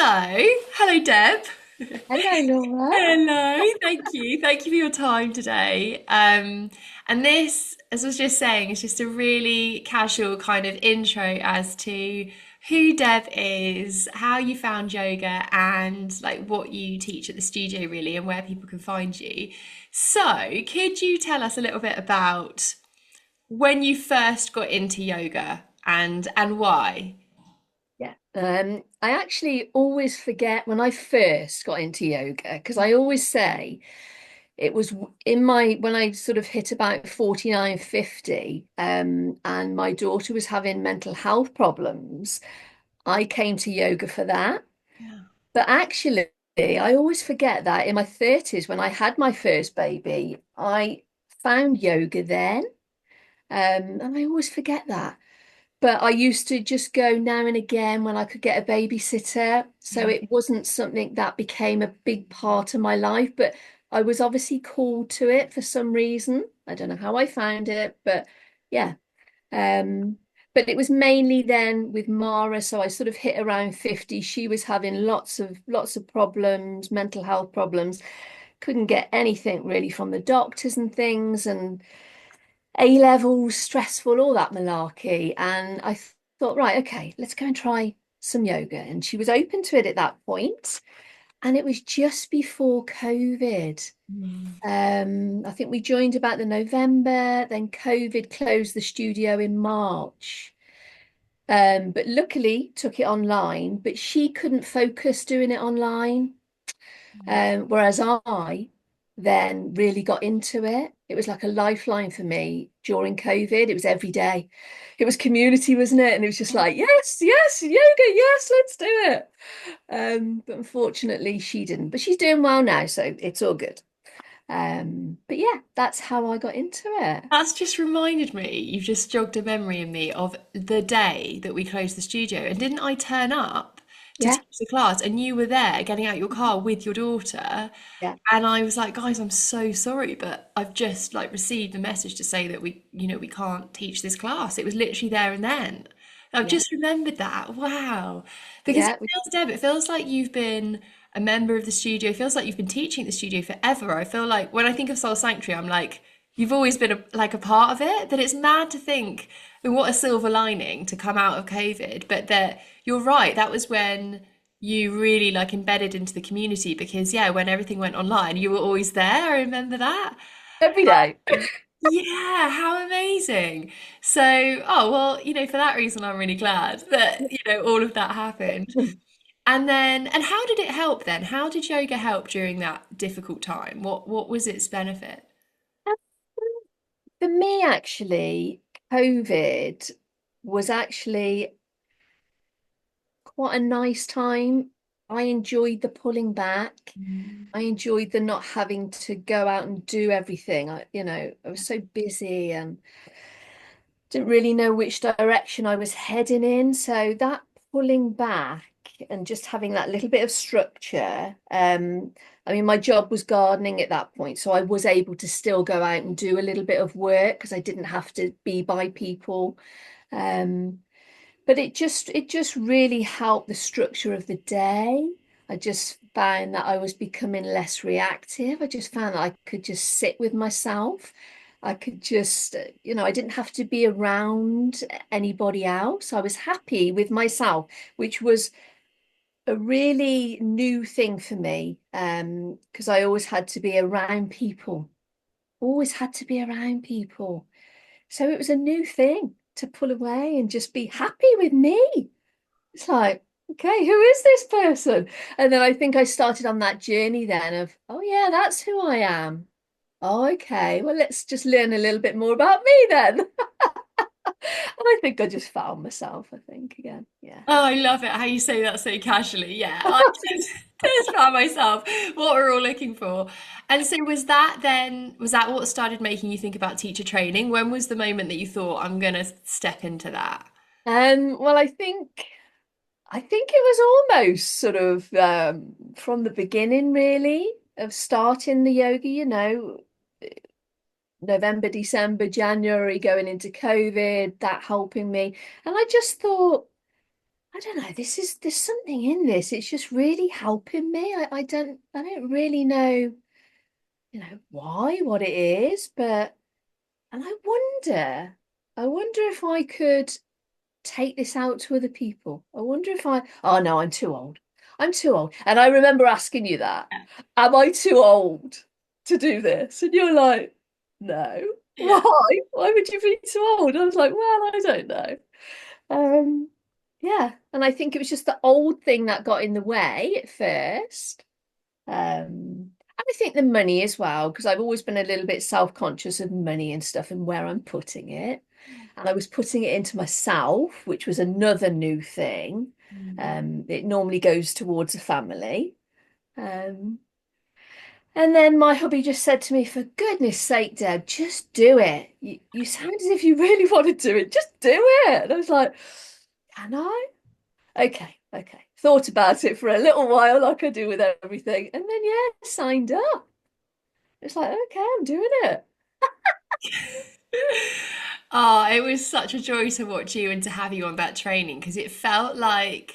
Hello Deb. Hello, Laura. Hello, thank you. Thank you for your time today. And this, as I was just saying, is just a really casual kind of intro as to who Deb is, how you found yoga, and like what you teach at the studio, really, and where people can find you. So, could you tell us a little bit about when you first got into yoga and why? Yeah. I actually always forget when I first got into yoga because I always say it was in my when I sort of hit about 49, 50, and my daughter was having mental health problems. I came to yoga for that. Yeah. But actually, I always forget that in my 30s, when I had my first baby, I found yoga then. And I always forget that. But I used to just go now and again when I could get a babysitter. So Yeah. it wasn't something that became a big part of my life, but I was obviously called to it for some reason. I don't know how I found it, but yeah. Um, but it was mainly then with Mara. So I sort of hit around 50. She was having lots of problems, mental health problems. Couldn't get anything really from the doctors and things. And a levels, stressful, all that malarkey. And I thought, right, okay, let's go and try some yoga. And she was open to it at that point. And it was just before COVID. Mm. I think we joined about the November, then COVID closed the studio in March. But luckily took it online, but she couldn't focus doing it online. Whereas I then really got into it. It was like a lifeline for me during COVID. It was every day. It was community, wasn't it? And it was just like, yes, yes, yoga, yes, let's do it. But unfortunately, she didn't. But she's doing well now, so it's all good. But yeah, that's how I got into it. That's just reminded me, you've just jogged a memory in me of the day that we closed the studio. And didn't I turn up to Yeah, teach the class and you were there getting out your car with your daughter? yeah, And I was like, guys, I'm so sorry, but I've just like received the message to say that we can't teach this class. It was literally there and then. I've yeah, just remembered that. Wow. Because it yeah. feels, Deb, it feels like you've been a member of the studio. It feels like you've been teaching at the studio forever. I feel like when I think of Soul Sanctuary, I'm like, you've always been like a part of it. That it's mad to think, I mean, what a silver lining to come out of COVID. But that you're right, that was when you really like embedded into the community because yeah, when everything went online, you were always there. I remember that. Every day. Yeah, how amazing. So, oh well, for that reason I'm really glad that, all of that happened. And how did it help then? How did yoga help during that difficult time? What was its benefit? For me, actually, COVID was actually quite a nice time. I enjoyed the pulling back. Mm. I enjoyed the not having to go out and do everything. I was so busy and didn't really know which direction I was heading in. So that pulling back and just having that little bit of structure. I mean, my job was gardening at that point, so I was able to still go out and do a little bit of work because I didn't have to be by people. Um, but it just really helped the structure of the day. I just found that I was becoming less reactive. I just found that I could just sit with myself. I could just, I didn't have to be around anybody else. I was happy with myself, which was a really new thing for me. Because I always had to be around people, always had to be around people. So it was a new thing to pull away and just be happy with me. It's like, okay, who is this person? And then I think I started on that journey then of, oh yeah, that's who I am. Oh, okay, well, let's just learn a little bit more about me then. And I think I just found myself, I think, again. Yeah. Oh, I love it how you say that so casually. Yeah, I just found myself what we're all looking for. And so was that what started making you think about teacher training? When was the moment that you thought, I'm gonna step into that? Well, I think it was almost sort of from the beginning, really, of starting the yoga, November, December, January, going into COVID, that helping me. And I just thought, I don't know, there's something in this. It's just really helping me. I don't really know, why, what it is, but and I wonder if I could take this out to other people. I wonder if oh no, I'm too old. I'm too old. And I remember asking you that. Am I too old to do this? And you're like, no. Yeah. Why? Why would you be too old? I was like, well, I don't know. Um, yeah. And I think it was just the old thing that got in the way at first. And I think the money as well, because I've always been a little bit self-conscious of money and stuff and where I'm putting it. And I was putting it into myself, which was another new thing. Mm. It normally goes towards a family. Um, and then my hubby just said to me, for goodness sake, Deb, just do it. You sound as if you really want to do it. Just do it. And I was like, can I? Okay, okay. Thought about it for a little while, like I do with everything. And then, yeah, signed up. It's like, okay, I'm doing it. Oh, it was such a joy to watch you and to have you on that training because it felt like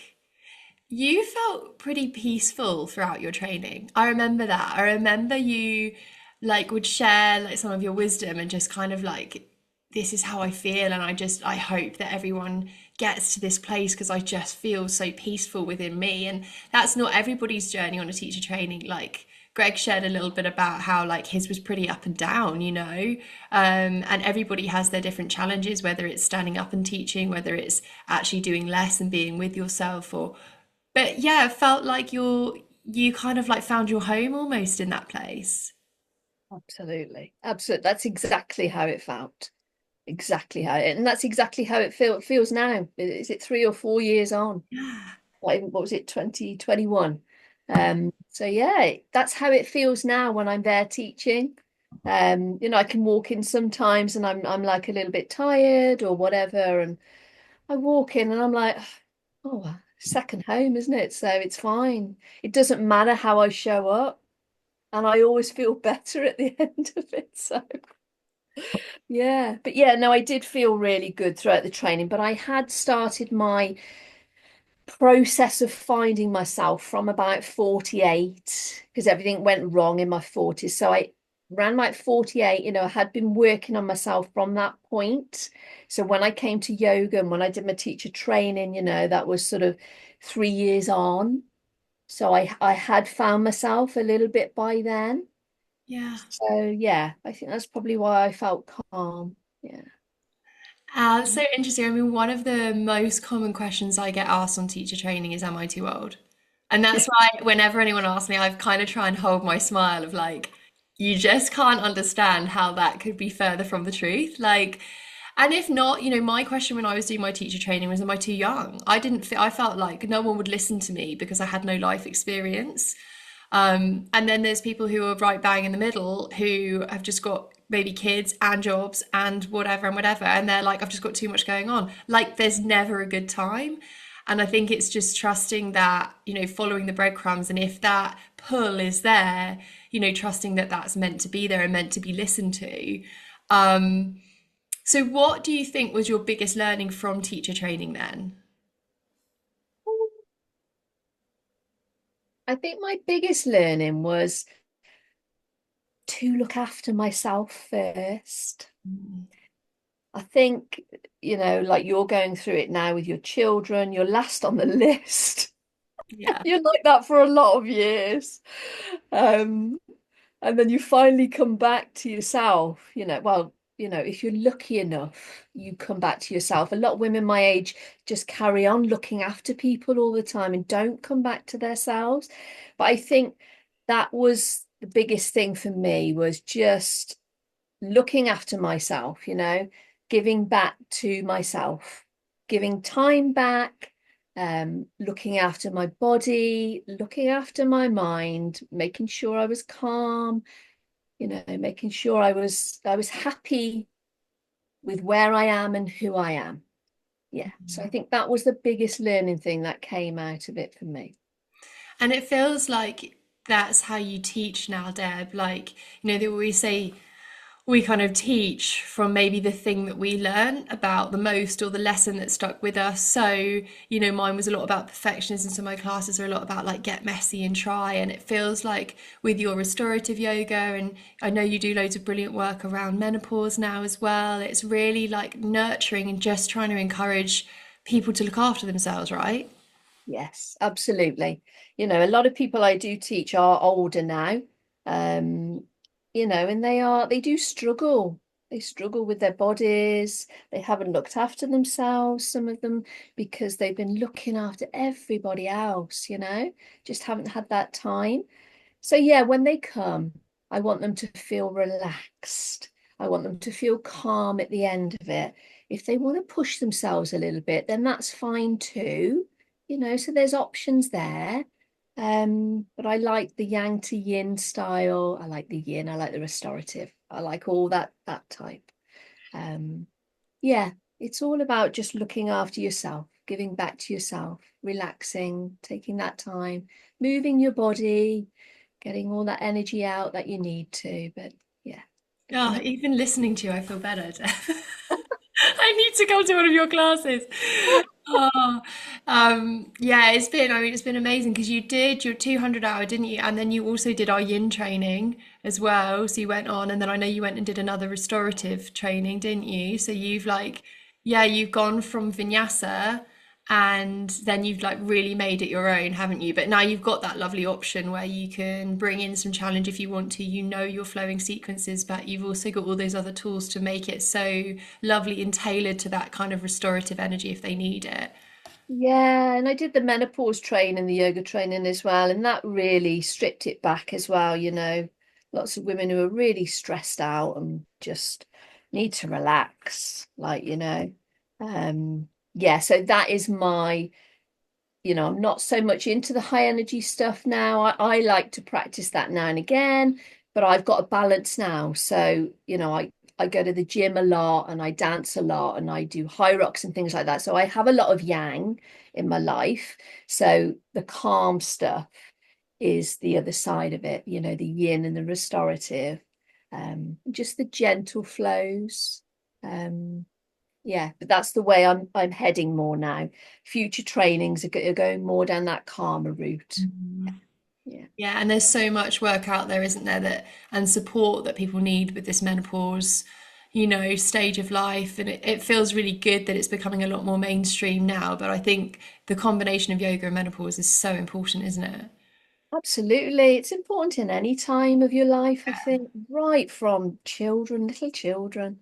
you felt pretty peaceful throughout your training. I remember that. I remember you like would share like some of your wisdom and just kind of like this is how I feel and I hope that everyone gets to this place because I just feel so peaceful within me and that's not everybody's journey on a teacher training like Greg shared a little bit about how like his was pretty up and down, and everybody has their different challenges, whether it's standing up and teaching, whether it's actually doing less and being with yourself or but yeah, it felt like you kind of like found your home almost in that place. Absolutely. Absolutely. That's exactly how it felt. Exactly how it, and that's exactly how it feels now. Is it 3 or 4 years on? Yeah. What was it, 2021? So yeah, that's how it feels now when I'm there teaching. I can walk in sometimes and I'm like a little bit tired or whatever, and I walk in and I'm like, oh, second home, isn't it? So it's fine. It doesn't matter how I show up, and I always feel better at the end of it. So yeah, but yeah, no, I did feel really good throughout the training, but I had started my process of finding myself from about 48 because everything went wrong in my 40s. So I ran like 48, I had been working on myself from that point. So when I came to yoga and when I did my teacher training, that was sort of 3 years on. So I had found myself a little bit by then. Yeah. So yeah, I think that's probably why I felt calm. Yeah. So interesting. I mean, one of the most common questions I get asked on teacher training is, am I too old? And that's why whenever anyone asks me, I've kind of try and hold my smile of like, you just can't understand how that could be further from the truth. Like, and if not, my question when I was doing my teacher training was, am I too young? I felt like no one would listen to me because I had no life experience. And then there's people who are right bang in the middle who have just got maybe kids and jobs and whatever and whatever. And they're like, I've just got too much going on. Like, there's never a good time. And I think it's just trusting that, following the breadcrumbs. And if that pull is there, trusting that that's meant to be there and meant to be listened to. So, what do you think was your biggest learning from teacher training then? I think my biggest learning was to look after myself first. Mm. I think, like you're going through it now with your children, you're last on the list. Yeah. You're like that for a lot of years. Um, and then you finally come back to yourself, if you're lucky enough, you come back to yourself. A lot of women my age just carry on looking after people all the time and don't come back to themselves. But I think that was the biggest thing for me was just looking after myself, giving back to myself, giving time back, looking after my body, looking after my mind, making sure I was calm, making sure I was happy with where I am and who I am. Yeah. So I think that was the biggest learning thing that came out of it for me. And it feels like that's how you teach now, Deb. Like, they always say, we kind of teach from maybe the thing that we learn about the most or the lesson that stuck with us. So, mine was a lot about perfectionism. So my classes are a lot about like get messy and try. And it feels like with your restorative yoga, and I know you do loads of brilliant work around menopause now as well. It's really like nurturing and just trying to encourage people to look after themselves, right? Yes, absolutely. A lot of people I do teach are older now. Um, and they do struggle. They struggle with their bodies. They haven't looked after themselves, some of them, because they've been looking after everybody else, just haven't had that time. So yeah, when they come, I want them to feel relaxed. I want them to feel calm at the end of it. If they want to push themselves a little bit, then that's fine too. So there's options there. But I like the yang to yin style. I like the yin, I like the restorative. I like all that type. Um, yeah, it's all about just looking after yourself, giving back to yourself, relaxing, taking that time, moving your body, getting all that energy out that you need to. But yeah, looking Oh, at even listening to you, I feel better. I need to come to one of your classes. Oh, yeah, it's been amazing because you did your 200-hour, didn't you? And then you also did our yin training as well. So you went on, and then I know you went and did another restorative training, didn't you? So you've like, yeah, you've gone from vinyasa and then you've like really made it your own, haven't you? But now you've got that lovely option where you can bring in some challenge if you want to. You know your flowing sequences, but you've also got all those other tools to make it so lovely and tailored to that kind of restorative energy if they need it. Yeah, and I did the menopause training, the yoga training as well, and that really stripped it back as well. Lots of women who are really stressed out and just need to relax, yeah, so that is I'm not so much into the high energy stuff now. I like to practice that now and again, but I've got a balance now. So, I go to the gym a lot and I dance a lot and I do high rocks and things like that. So I have a lot of yang in my life. So the calm stuff is the other side of it, the yin and the restorative, just the gentle flows. Um, yeah, but that's the way I'm heading more now. Future trainings are going more down that calmer route. Mm. Yeah, Yeah, and there's so much work out there, isn't there, that and support that people need with this menopause, stage of life. And it feels really good that it's becoming a lot more mainstream now. But I think the combination of yoga and menopause is so important, isn't it? absolutely. It's important in any time of your life, I think, right from children, little children.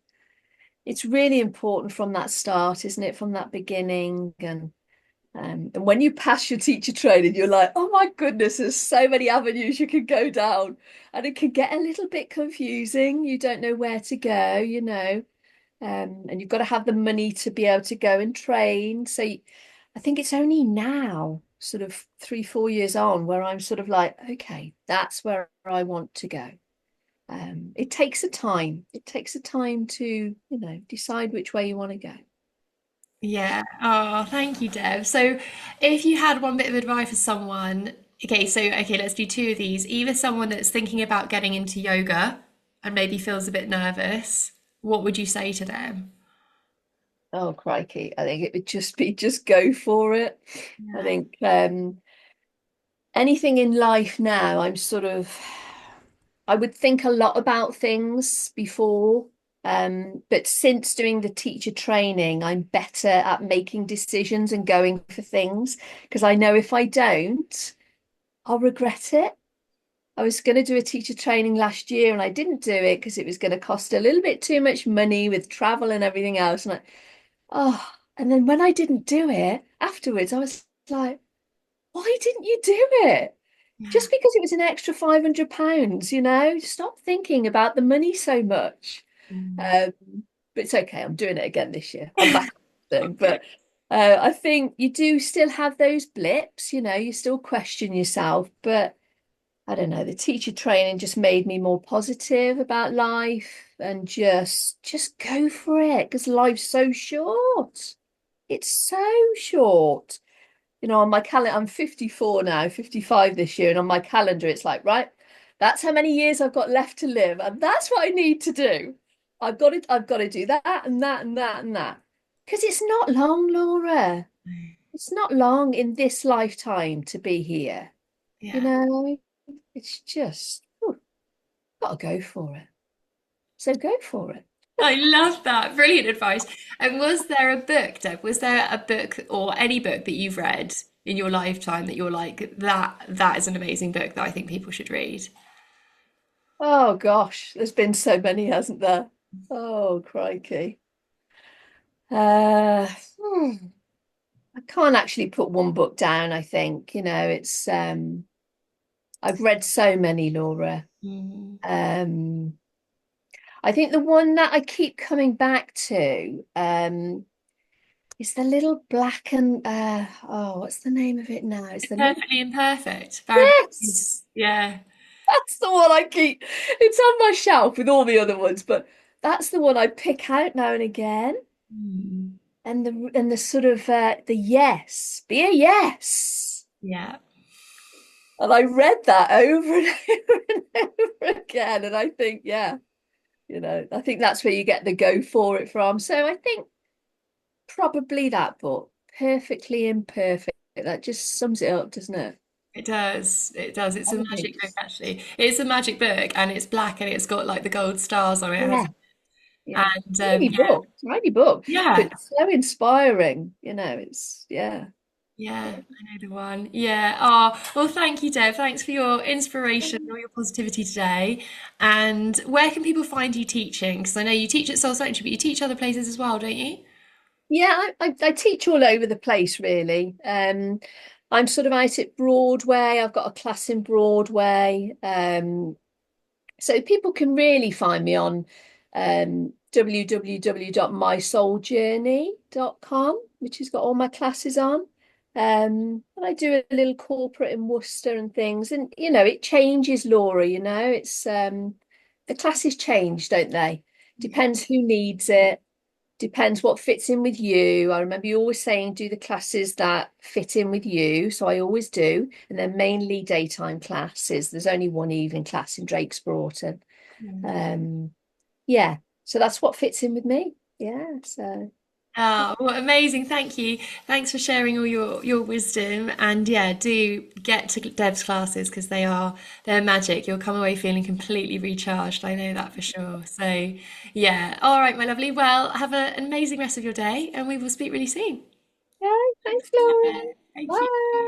It's really important from that start, isn't it? From that beginning. And when you pass your teacher training, you're like, oh my goodness, there's so many avenues you can go down. And it can get a little bit confusing. You don't know where to go. And you've got to have the money to be able to go and train. So I think it's only now, sort of 3, 4 years on, where I'm sort of like, okay, that's where I want to go. It takes a time. It takes a time to, decide which way you want to go. Yeah. Oh, thank you, Deb. So, if you had one bit of advice for someone, okay, let's do two of these. Either someone that's thinking about getting into yoga and maybe feels a bit nervous, what would you say to them? Oh, crikey. I think it would just be just go for it. I Yeah. think anything in life now, I would think a lot about things before. But since doing the teacher training, I'm better at making decisions and going for things because I know if I don't, I'll regret it. I was going to do a teacher training last year and I didn't do it because it was going to cost a little bit too much money with travel and everything else. And then when I didn't do it afterwards, I was like, why didn't you do it? Yeah. Just because it was an extra £500, stop thinking about the money so much. Mm. Um, but it's okay. I'm doing it again this year. I'm back. But I think you do still have those blips, you still question yourself. But I don't know, the teacher training just made me more positive about life and just go for it because life's so short. It's so short. On my calendar, I'm 54 now, 55 this year, and on my calendar, it's like, right, That's how many years I've got left to live, and that's what I need to do. I've got to do that and that and that and that. Because it's not long, Laura. It's not long in this lifetime to be here. You Yeah. know, it's just, got to go for it. So go for it. I love that. Brilliant advice. And was there a book, Deb? Was there a book or any book that you've read in your lifetime that you're like, that is an amazing book that I think people should read? Oh gosh, there's been so many, hasn't there? Oh, crikey. Uh, hmm, I can't actually put one book down, I think. It's I've read so many, Laura. Mm. Um, I think the one that I keep coming back to is the little black and what's the name of it now? It's the little Perfectly Imperfect. Yes, Yeah. that's the one I keep. It's on my shelf with all the other ones, but that's the one I pick out now and again. Mm. And the sort of the yes, be a yes. Yeah. And I read that over and over and over again, and I think, yeah, I think that's where you get the go for it from. So I think probably that book, Perfectly Imperfect, that just sums it up, doesn't it? It does. It does. It's a I magic think, book, actually. It's a magic book and it's black and it's got like the gold stars on it. yeah, yeah. And yeah, Tiny book, yeah. but so inspiring. It's yeah. Yeah, I know the one. Yeah. Oh, well, thank you, Deb. Thanks for your inspiration and all your positivity today. And where can people find you teaching? Because I know you teach at Soul Sanctuary, but you teach other places as well, don't you? Yeah, I teach all over the place, really. I'm sort of out at Broadway. I've got a class in Broadway. So people can really find me on www.mysouljourney.com, which has got all my classes on. And I do a little corporate in Worcester and things. And, it changes, Laura, the classes change, don't they? Yeah. Depends who needs it. Depends what fits in with you. I remember you always saying do the classes that fit in with you. So I always do. And then mainly daytime classes. There's only one evening class in Drake's Broughton. Um, yeah. So that's what fits in with me. Yeah. So Oh, well, amazing. Thank you. Thanks for sharing all your wisdom. And yeah, do get to Deb's classes because they're magic. You'll come away feeling completely recharged. I know that for sure. So yeah. All right, my lovely. Well, have an amazing rest of your day and we will speak really soon. yeah, thanks, Laura. Thank you. Bye.